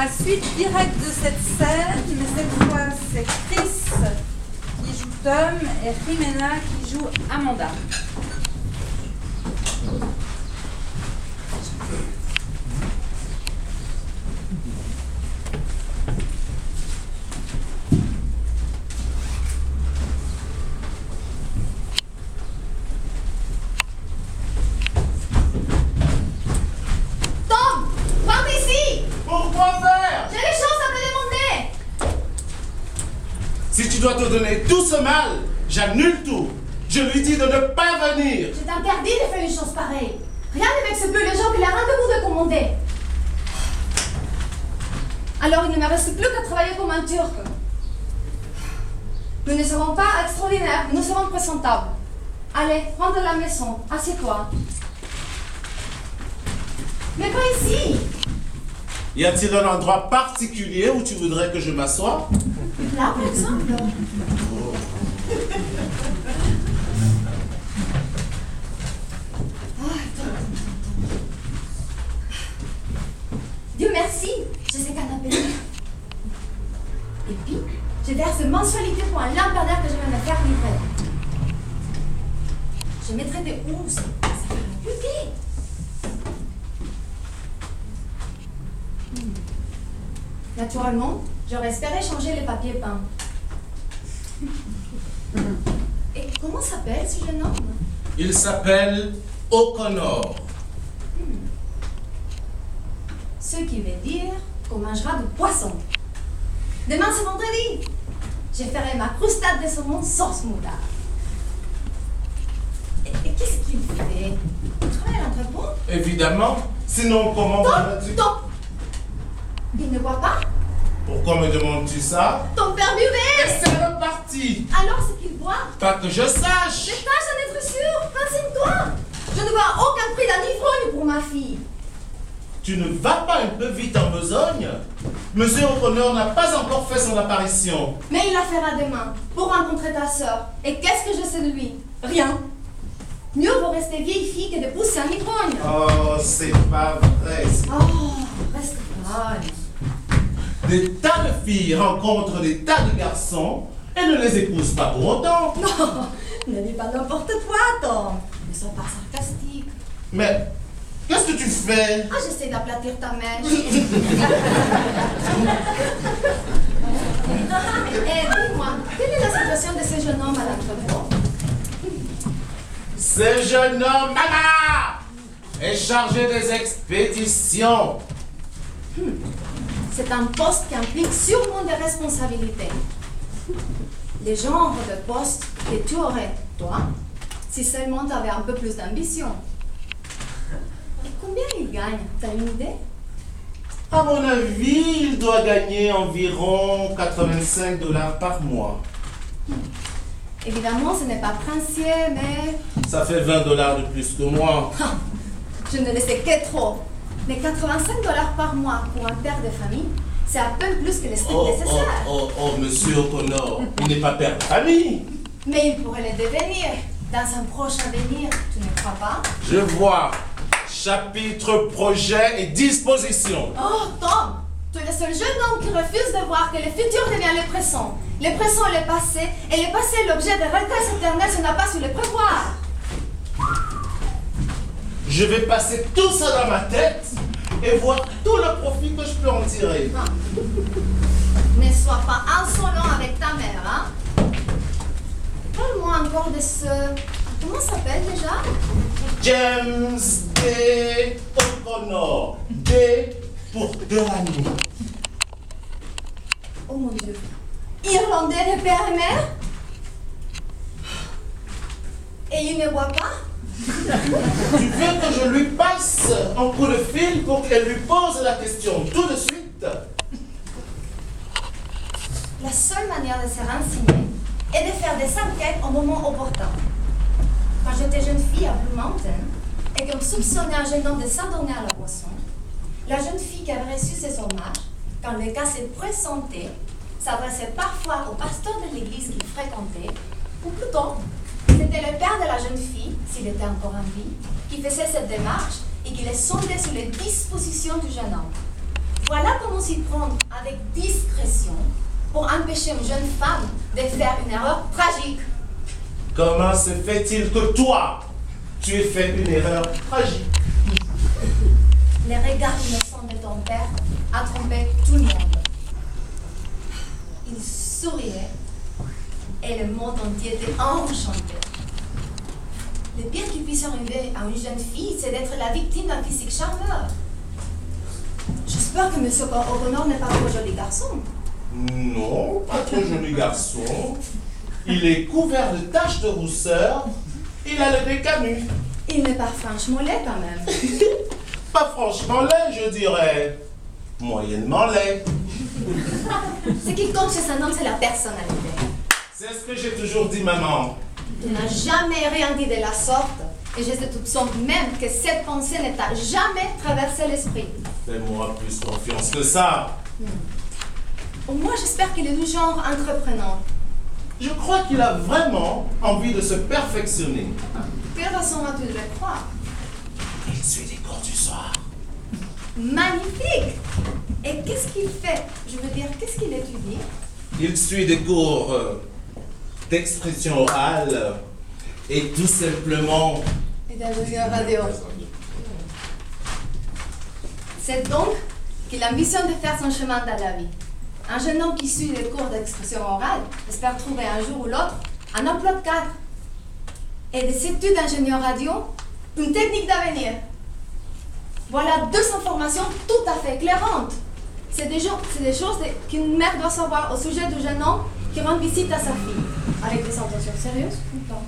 la suite directe de cette scène, mais cette fois c'est Chris qui joue Tom et Jimena qui joue Amanda. Si tu dois te donner tout ce mal, j'annule tout. Je lui dis de ne pas venir. Je t'interdis de faire une chose pareille. Rien ne vexe plus les gens qu'il a rendez-vous de commander. Alors il ne me reste plus qu'à travailler comme un turc. Nous ne serons pas extraordinaires, nous serons présentables. Allez, rentre à la maison, assieds-toi. Mais pas ici. Y a-t-il un endroit particulier où tu voudrais que je m'assoie? Là, par exemple. Dieu merci, je sais canapé. Et puis, je verse mensualité pour un lampadaire que je vais me faire livrer. Je mettrai des housses, ça va la beauté. Naturellement, j'aurais espéré changer les papiers peints. Et comment s'appelle ce jeune homme? Il s'appelle O'Connor. Ce qui veut dire qu'on mangera du poisson. Demain c'est vendredi. Je ferai ma croustade de saumon sauce moutarde. Et qu'est-ce qu'il fait? Il travaille à l'entrepôt? Évidemment. Sinon, comment vas-tu? Tom! Il ne boit pas? Pourquoi me demandes-tu ça? Ton père buvait! C'est reparti. Alors c'est qu'il boit? Pas que je sache. Mais tâche d'en être sûr! Renseigne-toi! Je ne vois aucun prix d'un ivrogne pour ma fille. Tu ne vas pas un peu vite en besogne? Monsieur O'Connor n'a pas encore fait son apparition. Mais il la fera demain, pour rencontrer ta sœur. Et qu'est-ce que je sais de lui? Rien. Mieux vaut rester vieille fille que de pousser un ivrogne. Oh, c'est pas vrai. Oh, reste calme. Des tas de filles rencontrent des tas de garçons et ne les épousent pas pour autant. Non, ne dis pas n'importe quoi, Tom. Ne sois pas sarcastique. Mais qu'est-ce que tu fais? Ah, j'essaie d'aplatir ta mèche. Et dis-moi, quelle est la situation de ce jeune homme à l'entrepôt? Ce jeune homme, maman, est chargé des expéditions. C'est un poste qui implique sûrement des responsabilités. Le genre de poste que tu aurais, toi, si seulement tu avais un peu plus d'ambition. Et combien il gagne? T'as une idée? À mon avis, il doit gagner environ 85 $ par mois. Évidemment, ce n'est pas princier, mais... Ça fait 20 $ de plus que moi. Je ne le sais que trop. Mais 85 $ par mois pour un père de famille, c'est à peine plus que le strict nécessaire. Oh, monsieur O'Connor, il n'est pas père de famille. Mais il pourrait le devenir dans un proche avenir, tu ne crois pas? Je vois. Chapitre, projet et disposition. Oh, Tom, tu es le seul jeune homme qui refuse de voir que le futur devient le présent. Le présent est le passé, et le passé est l'objet de regrets éternels si on n'a pas su le prévoir. Je vais passer tout ça dans ma tête et voir tout le profit que je peux en tirer. Ah. Ne sois pas insolent avec ta mère, hein? Parle-moi encore de ce... Comment ça s'appelle déjà? James D. O'Connor. D pour Delany. Oh mon Dieu. Irlandais de père et mère? Et il ne boit pas? Tu veux que je lui passe un coup de fil pour qu'elle lui pose la question tout de suite? La seule manière de se renseigner est de faire des enquêtes au moment opportun. Quand j'étais jeune fille à Blue Mountain et qu'on soupçonnait un jeune homme de s'adonner à la boisson, la jeune fille qui avait reçu ses hommages, quand le cas se présentait, s'adressait parfois au pasteur de l'église qu'il fréquentait, ou plutôt, c'était le père de la jeune fille, s'il était encore en vie, qui faisait cette démarche et qui les sondait sur les dispositions du jeune homme. Voilà comment s'y prendre avec discrétion pour empêcher une jeune femme de faire une erreur tragique. Comment se fait-il que toi, tu aies fait une erreur tragique? Les regards innocents de ton père a trompé tout le monde. Il souriait et le monde entier était enchanté. Le pire qui puisse arriver à une jeune fille, c'est d'être la victime d'un physique charmeur. J'espère que M. O'Connor n'est pas trop joli garçon. Non, pas trop joli garçon. Il est couvert de taches de rousseur. Il a le bec à nu. Il n'est pas franchement laid quand même. Pas franchement laid, je dirais. Moyennement laid. Ce qui compte chez un homme, c'est la personnalité. C'est ce que j'ai toujours dit, maman. Tu n'as jamais rien dit de la sorte. Et je te soupçonne même que cette pensée ne t'a jamais traversé l'esprit. Fais-moi plus confiance que ça. Au moins, j'espère qu'il est du genre entreprenant. Je crois qu'il a vraiment envie de se perfectionner. Quelle raison as-tu de le croire? Il suit des cours du soir. Magnifique! Et qu'est-ce qu'il fait? Je veux dire, qu'est-ce qu'il étudie? Il suit des cours d'expression orale et tout simplement... Et d'ingénieur radio. C'est donc qu'il ambitionne de faire son chemin dans la vie. Un jeune homme qui suit les cours d'expression orale espère trouver un jour ou l'autre un emploi de cadre. Et des études d'ingénieur radio, une technique d'avenir. Voilà deux informations tout à fait éclairantes. C'est des choses qu'une mère doit savoir au sujet du jeune homme qui rend visite à sa fille. Avec des intentions sérieuses tout le temps.